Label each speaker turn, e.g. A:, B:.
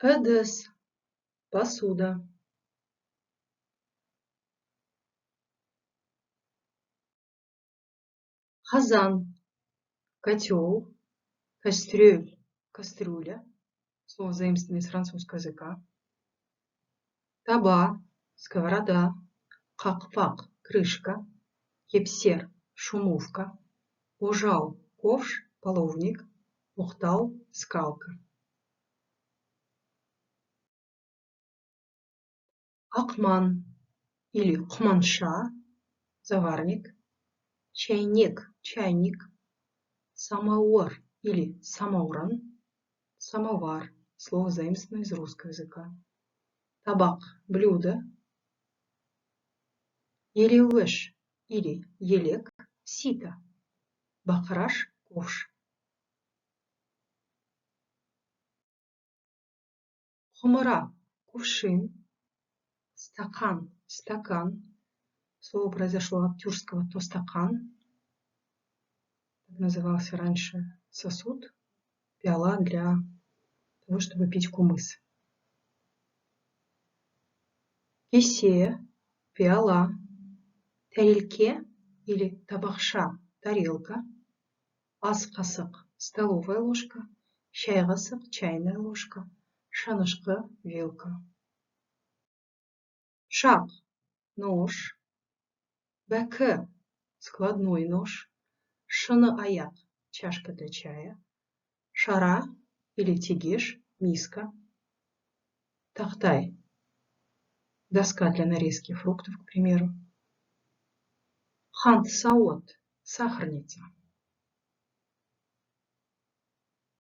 A: Эдес – посуда. Хазан – котел. Кастрюль – кастрюля. Слово заимствовано из французского языка. Таба – сковорода. Какпак – крышка. Кепсер – шумовка. Ужал – ковш, половник. Ухтал – скалка. Акман или куманша – заварник. Чайник – чайник. Самаур или самауран – самовар. Слово заимствовано из русского языка. Табак – блюдо. Елеуэш или елек – сито. Бакраш – ковш. Хумара – кувшин. Стакан – стакан. Слово произошло от тюркского тостакан. Так назывался раньше сосуд, пиала для того, чтобы пить кумыс. Кисе – пиала. Тарелке или табахша – тарелка. Ас-касык – столовая ложка. Чай-касык – чайная ложка. Шанышкы – вилка. Шак – нож. Бәкі – складной нож. Шыны-аяк – чашка для чая. Шара или тегеш – миска. Тахтай – доска для нарезки фруктов, к примеру. Хант-сауат – сахарница.